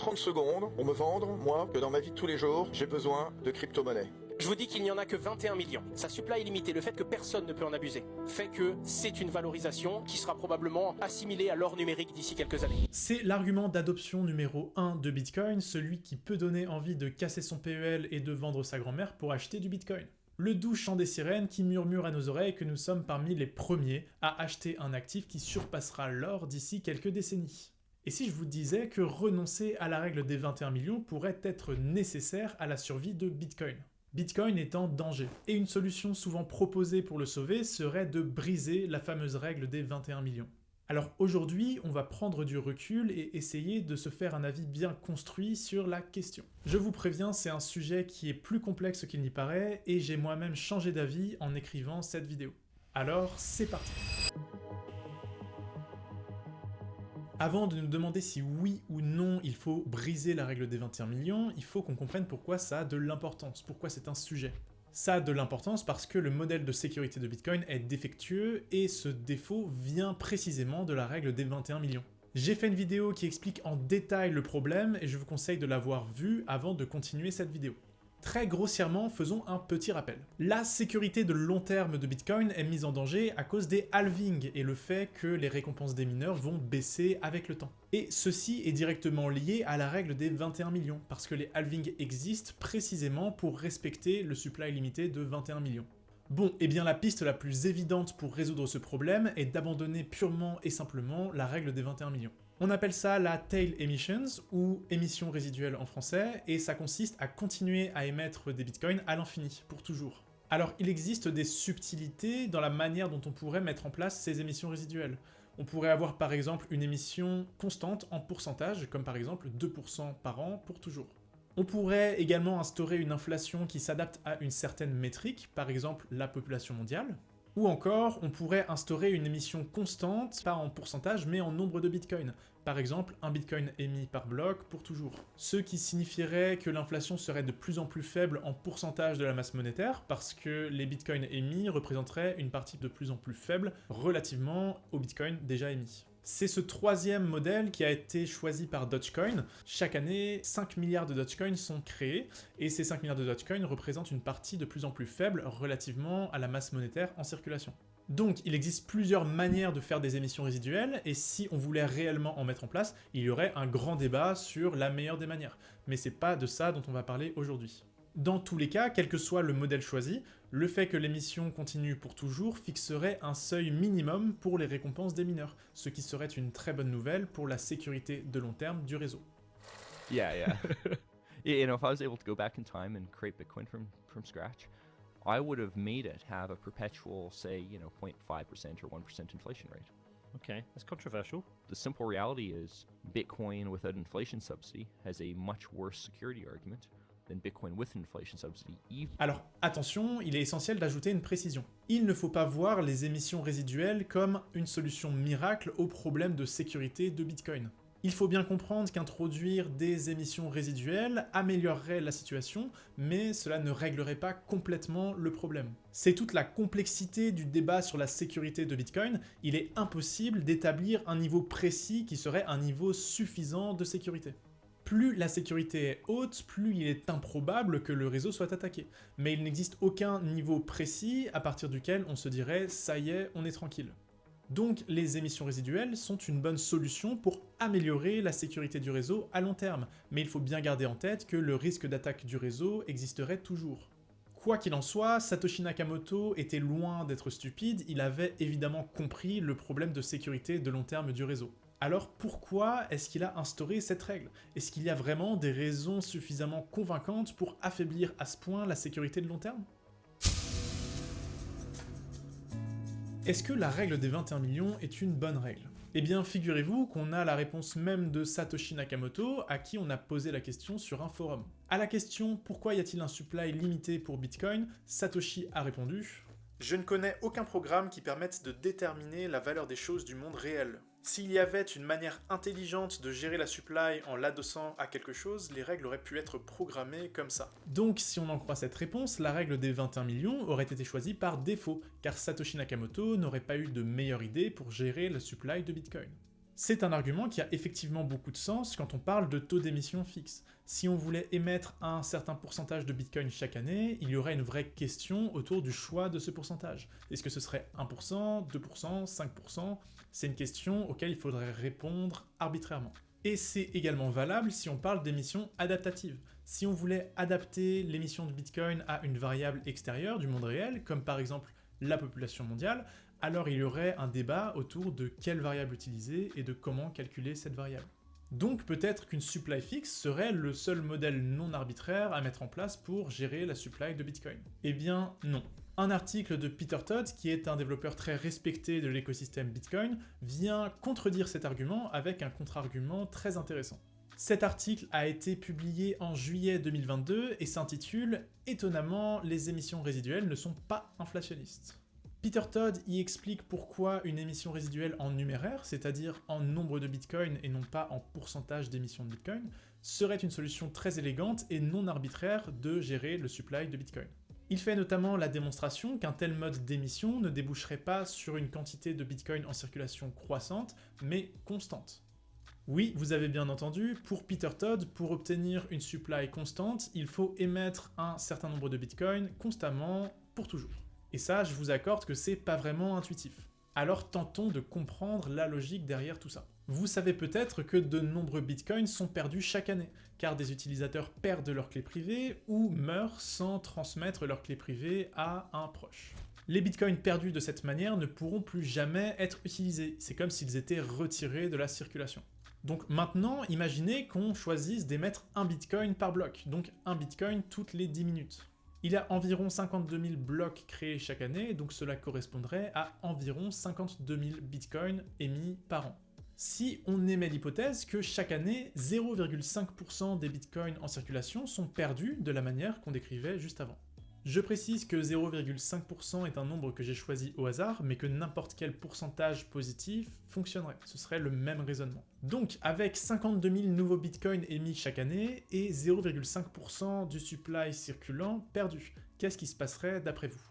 30 secondes pour me vendre, moi, que dans ma vie de tous les jours, j'ai besoin de crypto-monnaies. Je vous dis qu'il n'y en a que 21 millions. Sa supply illimitée, le fait que personne ne peut en abuser, fait que c'est une valorisation qui sera probablement assimilée à l'or numérique d'ici quelques années. C'est l'argument d'adoption numéro 1 de Bitcoin, celui qui peut donner envie de casser son PEL et de vendre sa grand-mère pour acheter du Bitcoin. Le doux chant des sirènes qui murmure à nos oreilles que nous sommes parmi les premiers à acheter un actif qui surpassera l'or d'ici quelques décennies. Et si je vous disais que renoncer à la règle des 21 millions pourrait être nécessaire à la survie de Bitcoin ? Bitcoin est en danger, et une solution souvent proposée pour le sauver serait de briser la fameuse règle des 21 millions. Alors aujourd'hui, on va prendre du recul et essayer de se faire un avis bien construit sur la question. Je vous préviens, c'est un sujet qui est plus complexe qu'il n'y paraît, et j'ai moi-même changé d'avis en écrivant cette vidéo. Alors, c'est parti. Avant de nous demander si oui ou non il faut briser la règle des 21 millions, il faut qu'on comprenne pourquoi ça a de l'importance, pourquoi c'est un sujet. Ça a de l'importance parce que le modèle de sécurité de Bitcoin est défectueux et ce défaut vient précisément de la règle des 21 millions. J'ai fait une vidéo qui explique en détail le problème et je vous conseille de l'avoir vue avant de continuer cette vidéo. Très grossièrement, faisons un petit rappel. La sécurité de long terme de Bitcoin est mise en danger à cause des halvings et le fait que les récompenses des mineurs vont baisser avec le temps. Et ceci est directement lié à la règle des 21 millions, parce que les halvings existent précisément pour respecter le supply limité de 21 millions. Bon, et bien la piste la plus évidente pour résoudre ce problème est d'abandonner purement et simplement la règle des 21 millions. On appelle ça la tail emissions, ou émission résiduelle en français, et ça consiste à continuer à émettre des bitcoins à l'infini, pour toujours. Alors il existe des subtilités dans la manière dont on pourrait mettre en place ces émissions résiduelles. On pourrait avoir par exemple une émission constante en pourcentage, comme par exemple 2% par an pour toujours. On pourrait également instaurer une inflation qui s'adapte à une certaine métrique, par exemple la population mondiale. Ou encore, on pourrait instaurer une émission constante, pas en pourcentage, mais en nombre de bitcoins. Par exemple, un bitcoin émis par bloc pour toujours. Ce qui signifierait que l'inflation serait de plus en plus faible en pourcentage de la masse monétaire, parce que les bitcoins émis représenteraient une partie de plus en plus faible relativement aux bitcoins déjà émis. C'est ce troisième modèle qui a été choisi par Dogecoin. Chaque année, 5 milliards de Dogecoin sont créés, et ces 5 milliards de Dogecoin représentent une partie de plus en plus faible relativement à la masse monétaire en circulation. Donc il existe plusieurs manières de faire des émissions résiduelles, et si on voulait réellement en mettre en place, il y aurait un grand débat sur la meilleure des manières. Mais c'est pas de ça dont on va parler aujourd'hui. Dans tous les cas, quel que soit le modèle choisi, le fait que l'émission continue pour toujours fixerait un seuil minimum pour les récompenses des mineurs, ce qui serait une très bonne nouvelle pour la sécurité de long terme du réseau. Yeah. You know, if I was able to go back in time and create Bitcoin from scratch, I would have made it have a perpetual, say, 0.5% or 1% inflation rate. Okay, that's controversial. The simple reality is Bitcoin without inflation subsidy has a much worse security argument than Bitcoin with inflation subsidy. Alors attention, il est essentiel d'ajouter une précision. Il ne faut pas voir les émissions résiduelles comme une solution miracle au problème de sécurité de Bitcoin. Il faut bien comprendre qu'introduire des émissions résiduelles améliorerait la situation, mais cela ne réglerait pas complètement le problème. C'est toute la complexité du débat sur la sécurité de Bitcoin, il est impossible d'établir un niveau précis qui serait un niveau suffisant de sécurité. Plus la sécurité est haute, plus il est improbable que le réseau soit attaqué. Mais il n'existe aucun niveau précis à partir duquel on se dirait « ça y est, on est tranquille ». Donc les émissions résiduelles sont une bonne solution pour améliorer la sécurité du réseau à long terme, mais il faut bien garder en tête que le risque d'attaque du réseau existerait toujours. Quoi qu'il en soit, Satoshi Nakamoto était loin d'être stupide, il avait évidemment compris le problème de sécurité de long terme du réseau. Alors pourquoi est-ce qu'il a instauré cette règle? Est-ce qu'il y a vraiment des raisons suffisamment convaincantes pour affaiblir à ce point la sécurité de long terme? Est-ce que la règle des 21 millions est une bonne règle? Eh bien, figurez-vous qu'on a la réponse même de Satoshi Nakamoto, à qui on a posé la question sur un forum. À la question « Pourquoi y a-t-il un supply limité pour Bitcoin ?», Satoshi a répondu « Je ne connais aucun programme qui permette de déterminer la valeur des choses du monde réel. S'il y avait une manière intelligente de gérer la supply en l'adossant à quelque chose, les règles auraient pu être programmées comme ça. » Donc si on en croit cette réponse, la règle des 21 millions aurait été choisie par défaut, car Satoshi Nakamoto n'aurait pas eu de meilleure idée pour gérer la supply de Bitcoin. C'est un argument qui a effectivement beaucoup de sens quand on parle de taux d'émission fixe. Si on voulait émettre un certain pourcentage de Bitcoin chaque année, il y aurait une vraie question autour du choix de ce pourcentage. Est-ce que ce serait 1%, 2%, 5%? C'est une question auquel il faudrait répondre arbitrairement. Et c'est également valable si on parle d'émissions adaptatives. Si on voulait adapter l'émission de Bitcoin à une variable extérieure du monde réel, comme par exemple la population mondiale, alors il y aurait un débat autour de quelle variable utiliser et de comment calculer cette variable. Donc peut-être qu'une supply fixe serait le seul modèle non arbitraire à mettre en place pour gérer la supply de Bitcoin. Eh bien non. Un article de Peter Todd, qui est un développeur très respecté de l'écosystème Bitcoin, vient contredire cet argument avec un contre-argument très intéressant. Cet article a été publié en juillet 2022 et s'intitule « Étonnamment, les émissions résiduelles ne sont pas inflationnistes ». Peter Todd y explique pourquoi une émission résiduelle en numéraire, c'est-à-dire en nombre de bitcoins et non pas en pourcentage d'émissions de bitcoin, serait une solution très élégante et non arbitraire de gérer le supply de bitcoin. Il fait notamment la démonstration qu'un tel mode d'émission ne déboucherait pas sur une quantité de bitcoin en circulation croissante, mais constante. Oui, vous avez bien entendu, pour Peter Todd, pour obtenir une supply constante, il faut émettre un certain nombre de bitcoins constamment, pour toujours. Et ça, je vous accorde que c'est pas vraiment intuitif. Alors tentons de comprendre la logique derrière tout ça. Vous savez peut-être que de nombreux bitcoins sont perdus chaque année, car des utilisateurs perdent leurs clés privées ou meurent sans transmettre leurs clés privées à un proche. Les bitcoins perdus de cette manière ne pourront plus jamais être utilisés, c'est comme s'ils étaient retirés de la circulation. Donc maintenant, imaginez qu'on choisisse d'émettre un bitcoin par bloc, donc un bitcoin toutes les 10 minutes. Il y a environ 52 000 blocs créés chaque année, donc cela correspondrait à environ 52 000 bitcoins émis par an. Si on émet l'hypothèse que chaque année, 0,5% des bitcoins en circulation sont perdus de la manière qu'on décrivait juste avant. Je précise que 0,5% est un nombre que j'ai choisi au hasard, mais que n'importe quel pourcentage positif fonctionnerait, ce serait le même raisonnement. Donc avec 52 000 nouveaux bitcoins émis chaque année et 0,5% du supply circulant perdu, qu'est-ce qui se passerait d'après vous?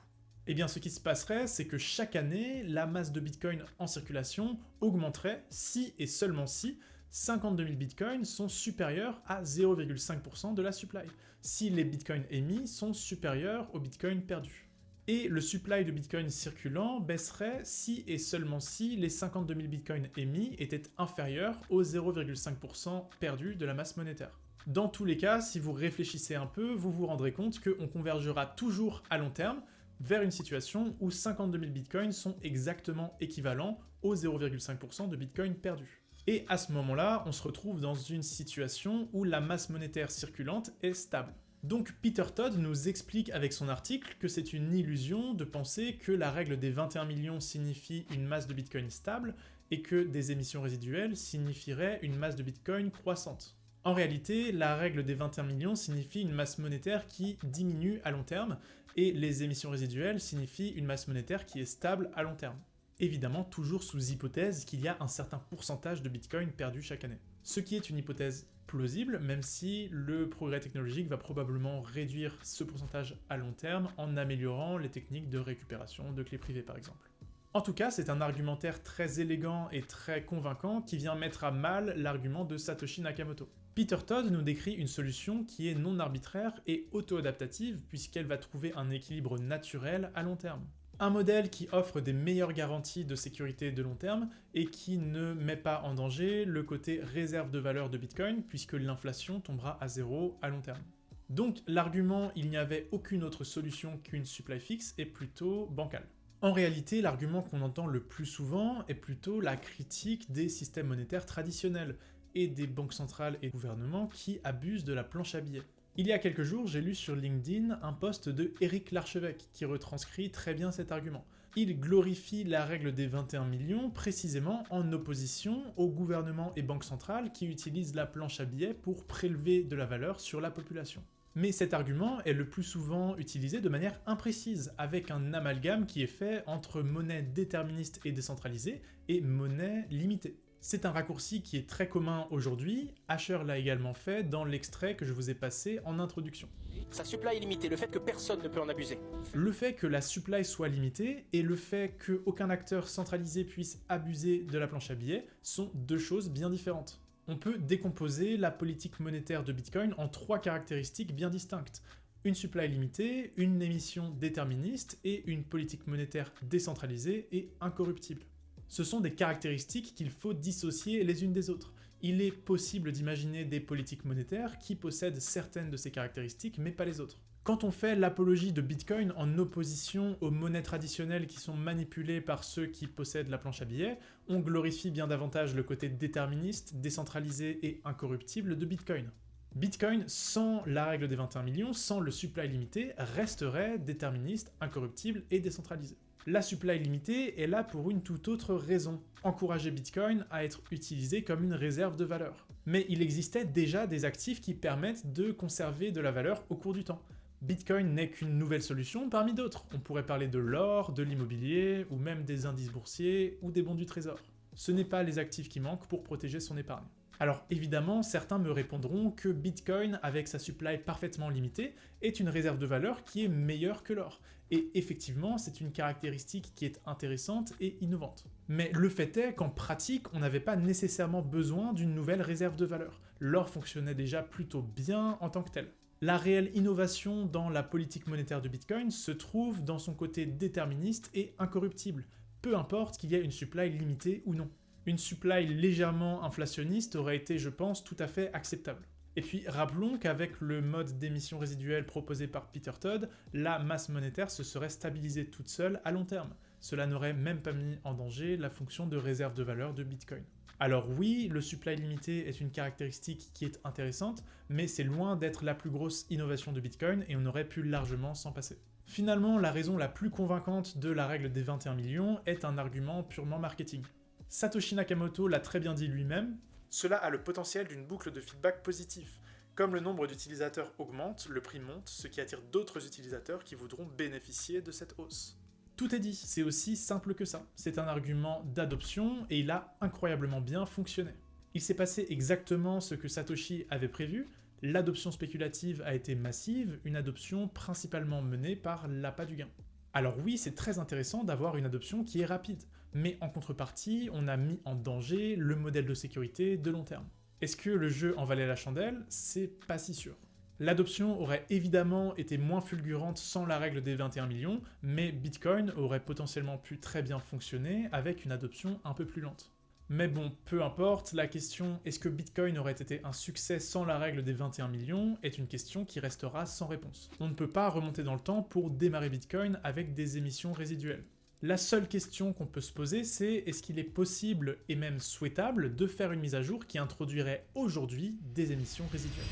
Eh bien ce qui se passerait, c'est que chaque année, la masse de bitcoin en circulation augmenterait si et seulement si 52 000 bitcoins sont supérieurs à 0,5% de la supply, si les bitcoins émis sont supérieurs aux bitcoins perdus. Et le supply de bitcoins circulant baisserait si et seulement si les 52 000 bitcoins émis étaient inférieurs aux 0,5% perdus de la masse monétaire. Dans tous les cas, si vous réfléchissez un peu, vous vous rendrez compte qu'on convergera toujours à long terme vers une situation où 52 000 bitcoins sont exactement équivalents aux 0,5% de bitcoins perdus. Et à ce moment-là, on se retrouve dans une situation où la masse monétaire circulante est stable. Donc Peter Todd nous explique avec son article que c'est une illusion de penser que la règle des 21 millions signifie une masse de bitcoin stable et que des émissions résiduelles signifieraient une masse de bitcoin croissante. En réalité, la règle des 21 millions signifie une masse monétaire qui diminue à long terme et les émissions résiduelles signifient une masse monétaire qui est stable à long terme. Évidemment, toujours sous hypothèse qu'il y a un certain pourcentage de bitcoin perdu chaque année. Ce qui est une hypothèse plausible, même si le progrès technologique va probablement réduire ce pourcentage à long terme en améliorant les techniques de récupération de clés privées par exemple. En tout cas, c'est un argumentaire très élégant et très convaincant qui vient mettre à mal l'argument de Satoshi Nakamoto. Peter Todd nous décrit une solution qui est non arbitraire et auto-adaptative puisqu'elle va trouver un équilibre naturel à long terme. Un modèle qui offre des meilleures garanties de sécurité de long terme et qui ne met pas en danger le côté réserve de valeur de Bitcoin puisque l'inflation tombera à zéro à long terme. Donc l'argument « il n'y avait aucune autre solution qu'une supply fixe » est plutôt bancal. En réalité, l'argument qu'on entend le plus souvent est plutôt la critique des systèmes monétaires traditionnels et des banques centrales et gouvernements qui abusent de la planche à billets. Il y a quelques jours, j'ai lu sur LinkedIn un post de Éric Larchevêque qui retranscrit très bien cet argument. Il glorifie la règle des 21 millions précisément en opposition aux gouvernements et banques centrales qui utilisent la planche à billets pour prélever de la valeur sur la population. Mais cet argument est le plus souvent utilisé de manière imprécise, avec un amalgame qui est fait entre monnaie déterministe et décentralisée et monnaie limitée. C'est un raccourci qui est très commun aujourd'hui, Asher l'a également fait dans l'extrait que je vous ai passé en introduction. Sa supply est limitée, le fait que personne ne peut en abuser. Le fait que la supply soit limitée et le fait qu'aucun acteur centralisé puisse abuser de la planche à billets sont deux choses bien différentes. On peut décomposer la politique monétaire de Bitcoin en trois caractéristiques bien distinctes. Une supply limitée, une émission déterministe et une politique monétaire décentralisée et incorruptible. Ce sont des caractéristiques qu'il faut dissocier les unes des autres. Il est possible d'imaginer des politiques monétaires qui possèdent certaines de ces caractéristiques mais pas les autres. Quand on fait l'apologie de Bitcoin en opposition aux monnaies traditionnelles qui sont manipulées par ceux qui possèdent la planche à billets, on glorifie bien davantage le côté déterministe, décentralisé et incorruptible de Bitcoin. Bitcoin, sans la règle des 21 millions, sans le supply limité, resterait déterministe, incorruptible et décentralisé. La supply limitée est là pour une toute autre raison, encourager Bitcoin à être utilisé comme une réserve de valeur. Mais il existait déjà des actifs qui permettent de conserver de la valeur au cours du temps. Bitcoin n'est qu'une nouvelle solution parmi d'autres. On pourrait parler de l'or, de l'immobilier, ou même des indices boursiers ou des bons du trésor. Ce n'est pas les actifs qui manquent pour protéger son épargne. Alors évidemment, certains me répondront que Bitcoin, avec sa supply parfaitement limitée, est une réserve de valeur qui est meilleure que l'or. Et effectivement, c'est une caractéristique qui est intéressante et innovante. Mais le fait est qu'en pratique, on n'avait pas nécessairement besoin d'une nouvelle réserve de valeur. L'or fonctionnait déjà plutôt bien en tant que tel. La réelle innovation dans la politique monétaire de Bitcoin se trouve dans son côté déterministe et incorruptible, peu importe qu'il y ait une supply limitée ou non. Une supply légèrement inflationniste aurait été, je pense, tout à fait acceptable. Et puis rappelons qu'avec le mode d'émission résiduelle proposé par Peter Todd, la masse monétaire se serait stabilisée toute seule à long terme. Cela n'aurait même pas mis en danger la fonction de réserve de valeur de Bitcoin. Alors oui, le supply limité est une caractéristique qui est intéressante, mais c'est loin d'être la plus grosse innovation de Bitcoin et on aurait pu largement s'en passer. Finalement, la raison la plus convaincante de la règle des 21 millions est un argument purement marketing. Satoshi Nakamoto l'a très bien dit lui-même, cela a le potentiel d'une boucle de feedback positif. Comme le nombre d'utilisateurs augmente, le prix monte, ce qui attire d'autres utilisateurs qui voudront bénéficier de cette hausse. Tout est dit, c'est aussi simple que ça. C'est un argument d'adoption et il a incroyablement bien fonctionné. Il s'est passé exactement ce que Satoshi avait prévu, l'adoption spéculative a été massive, une adoption principalement menée par l'appât du gain. Alors oui, c'est très intéressant d'avoir une adoption qui est rapide, mais en contrepartie, on a mis en danger le modèle de sécurité de long terme. Est-ce que le jeu en valait la chandelle? C'est pas si sûr. L'adoption aurait évidemment été moins fulgurante sans la règle des 21 millions, mais Bitcoin aurait potentiellement pu très bien fonctionner avec une adoption un peu plus lente. Mais bon, peu importe, la question est-ce que Bitcoin aurait été un succès sans la règle des 21 millions est une question qui restera sans réponse. On ne peut pas remonter dans le temps pour démarrer Bitcoin avec des émissions résiduelles. La seule question qu'on peut se poser, c'est est-ce qu'il est possible et même souhaitable de faire une mise à jour qui introduirait aujourd'hui des émissions résiduelles?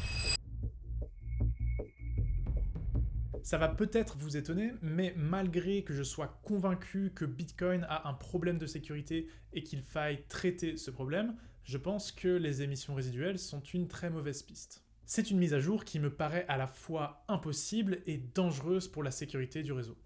Ça va peut-être vous étonner, mais malgré que je sois convaincu que Bitcoin a un problème de sécurité et qu'il faille traiter ce problème, je pense que les émissions résiduelles sont une très mauvaise piste. C'est une mise à jour qui me paraît à la fois impossible et dangereuse pour la sécurité du réseau.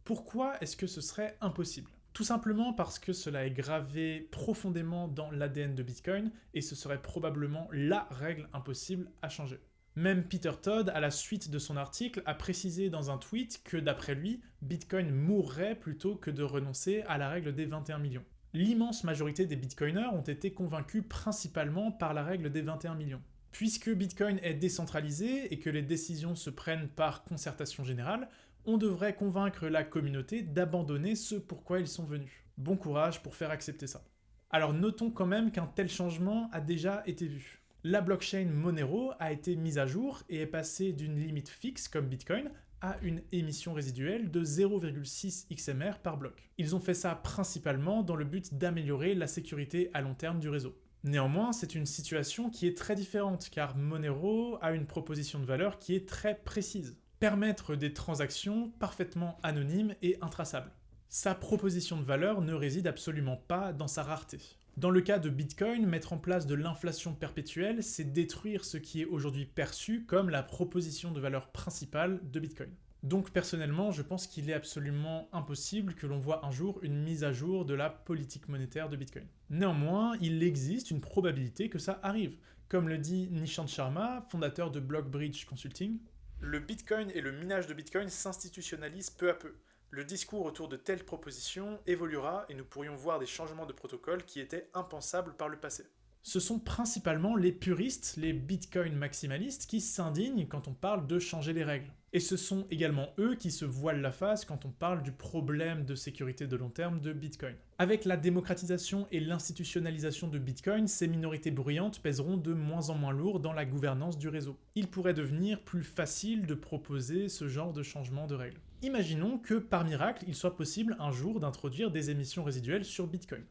Pourquoi est-ce que ce serait impossible? Tout simplement parce que cela est gravé profondément dans l'ADN de Bitcoin et ce serait probablement la règle impossible à changer. Même Peter Todd, à la suite de son article, a précisé dans un tweet que d'après lui, Bitcoin mourrait plutôt que de renoncer à la règle des 21 millions. L'immense majorité des bitcoiners ont été convaincus principalement par la règle des 21 millions. Puisque Bitcoin est décentralisé et que les décisions se prennent par concertation générale, on devrait convaincre la communauté d'abandonner ce pourquoi ils sont venus. Bon courage pour faire accepter ça. Alors notons quand même qu'un tel changement a déjà été vu. La blockchain Monero a été mise à jour et est passée d'une limite fixe comme Bitcoin à une émission résiduelle de 0,6 XMR par bloc. Ils ont fait ça principalement dans le but d'améliorer la sécurité à long terme du réseau. Néanmoins, c'est une situation qui est très différente car Monero a une proposition de valeur qui est très précise. Permettre des transactions parfaitement anonymes et intraçables. Sa proposition de valeur ne réside absolument pas dans sa rareté. Dans le cas de Bitcoin, mettre en place de l'inflation perpétuelle, c'est détruire ce qui est aujourd'hui perçu comme la proposition de valeur principale de Bitcoin. Donc personnellement, je pense qu'il est absolument impossible que l'on voit un jour une mise à jour de la politique monétaire de Bitcoin. Néanmoins, il existe une probabilité que ça arrive. Comme le dit Nishant Sharma, fondateur de Blockbridge Consulting, le Bitcoin et le minage de Bitcoin s'institutionnalisent peu à peu. Le discours autour de telles propositions évoluera et nous pourrions voir des changements de protocole qui étaient impensables par le passé. Ce sont principalement les puristes, les Bitcoin maximalistes, qui s'indignent quand on parle de changer les règles. Et ce sont également eux qui se voilent la face quand on parle du problème de sécurité de long terme de Bitcoin. Avec la démocratisation et l'institutionnalisation de Bitcoin, ces minorités bruyantes pèseront de moins en moins lourd dans la gouvernance du réseau. Il pourrait devenir plus facile de proposer ce genre de changement de règles. Imaginons que, par miracle, il soit possible un jour d'introduire des émissions résiduelles sur Bitcoin.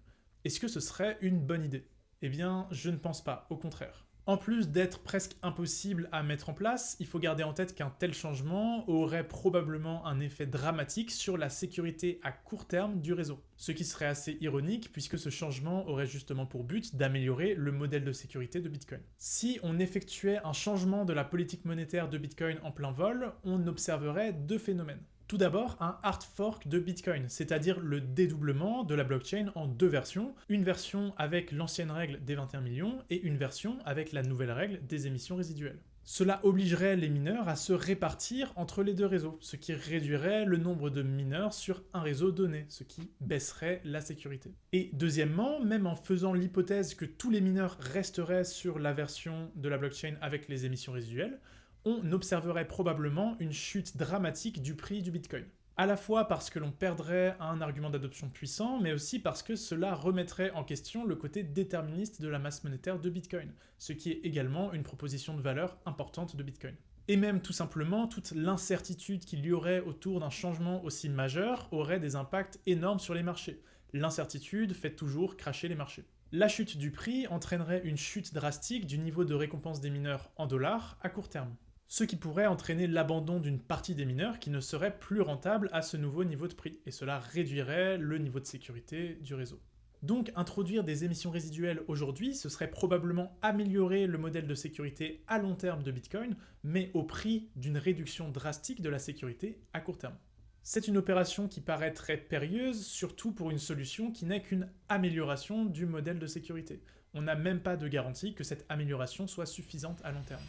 Est-ce que ce serait une bonne idée ? Eh bien, je ne pense pas, au contraire. En plus d'être presque impossible à mettre en place, il faut garder en tête qu'un tel changement aurait probablement un effet dramatique sur la sécurité à court terme du réseau. Ce qui serait assez ironique puisque ce changement aurait justement pour but d'améliorer le modèle de sécurité de Bitcoin. Si on effectuait un changement de la politique monétaire de Bitcoin en plein vol, on observerait deux phénomènes. Tout d'abord, un hard fork de Bitcoin, c'est-à-dire le dédoublement de la blockchain en deux versions, une version avec l'ancienne règle des 21 millions et une version avec la nouvelle règle des émissions résiduelles. Cela obligerait les mineurs à se répartir entre les deux réseaux, ce qui réduirait le nombre de mineurs sur un réseau donné, ce qui baisserait la sécurité. Et deuxièmement, même en faisant l'hypothèse que tous les mineurs resteraient sur la version de la blockchain avec les émissions résiduelles, on observerait probablement une chute dramatique du prix du Bitcoin. À la fois parce que l'on perdrait un argument d'adoption puissant, mais aussi parce que cela remettrait en question le côté déterministe de la masse monétaire de Bitcoin, ce qui est également une proposition de valeur importante de Bitcoin. Et même tout simplement, toute l'incertitude qu'il y aurait autour d'un changement aussi majeur aurait des impacts énormes sur les marchés. L'incertitude fait toujours cracher les marchés. La chute du prix entraînerait une chute drastique du niveau de récompense des mineurs en dollars à court terme. Ce qui pourrait entraîner l'abandon d'une partie des mineurs qui ne seraient plus rentables à ce nouveau niveau de prix, et cela réduirait le niveau de sécurité du réseau. Donc introduire des émissions résiduelles aujourd'hui, ce serait probablement améliorer le modèle de sécurité à long terme de Bitcoin, mais au prix d'une réduction drastique de la sécurité à court terme. C'est une opération qui paraît très périlleuse, surtout pour une solution qui n'est qu'une amélioration du modèle de sécurité. On n'a même pas de garantie que cette amélioration soit suffisante à long terme.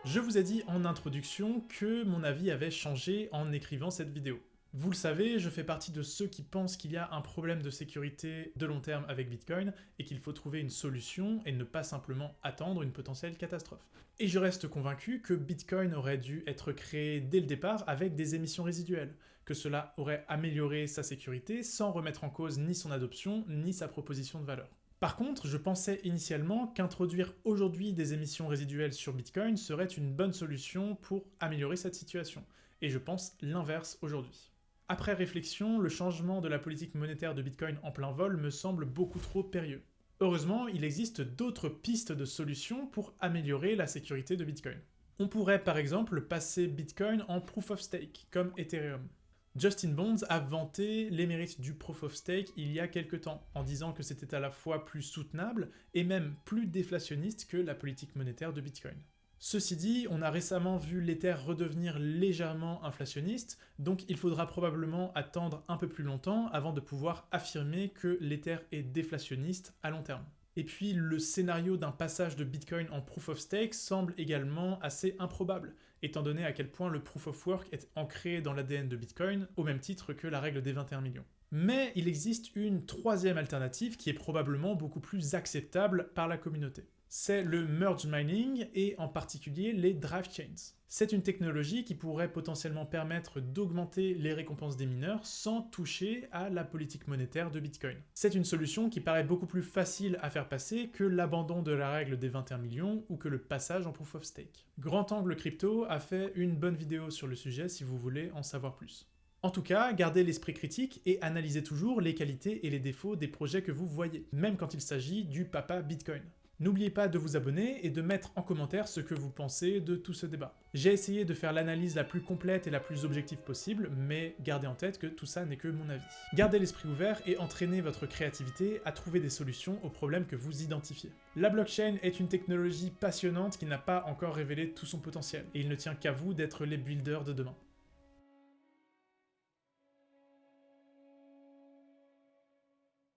Je vous ai dit en introduction que mon avis avait changé en écrivant cette vidéo. Vous le savez, je fais partie de ceux qui pensent qu'il y a un problème de sécurité de long terme avec Bitcoin et qu'il faut trouver une solution et ne pas simplement attendre une potentielle catastrophe. Et je reste convaincu que Bitcoin aurait dû être créé dès le départ avec des émissions résiduelles, que cela aurait amélioré sa sécurité sans remettre en cause ni son adoption ni sa proposition de valeur. Par contre, je pensais initialement qu'introduire aujourd'hui des émissions résiduelles sur Bitcoin serait une bonne solution pour améliorer cette situation, et je pense l'inverse aujourd'hui. Après réflexion, le changement de la politique monétaire de Bitcoin en plein vol me semble beaucoup trop périlleux. Heureusement, il existe d'autres pistes de solutions pour améliorer la sécurité de Bitcoin. On pourrait par exemple passer Bitcoin en Proof of Stake, comme Ethereum. Justin Bonds a vanté les mérites du Proof of Stake il y a quelques temps, en disant que c'était à la fois plus soutenable et même plus déflationniste que la politique monétaire de Bitcoin. Ceci dit, on a récemment vu l'Ether redevenir légèrement inflationniste, donc il faudra probablement attendre un peu plus longtemps avant de pouvoir affirmer que l'Ether est déflationniste à long terme. Et puis le scénario d'un passage de Bitcoin en Proof of Stake semble également assez improbable, étant donné à quel point le Proof of Work est ancré dans l'ADN de Bitcoin, au même titre que la règle des 21 millions. Mais il existe une troisième alternative qui est probablement beaucoup plus acceptable par la communauté. C'est le merge mining et en particulier les drive chains. C'est une technologie qui pourrait potentiellement permettre d'augmenter les récompenses des mineurs sans toucher à la politique monétaire de Bitcoin. C'est une solution qui paraît beaucoup plus facile à faire passer que l'abandon de la règle des 21 millions ou que le passage en Proof of Stake. Grand Angle Crypto a fait une bonne vidéo sur le sujet si vous voulez en savoir plus. En tout cas, gardez l'esprit critique et analysez toujours les qualités et les défauts des projets que vous voyez, même quand il s'agit du papa Bitcoin. N'oubliez pas de vous abonner et de mettre en commentaire ce que vous pensez de tout ce débat. J'ai essayé de faire l'analyse la plus complète et la plus objective possible, mais gardez en tête que tout ça n'est que mon avis. Gardez l'esprit ouvert et entraînez votre créativité à trouver des solutions aux problèmes que vous identifiez. La blockchain est une technologie passionnante qui n'a pas encore révélé tout son potentiel, et il ne tient qu'à vous d'être les builders de demain.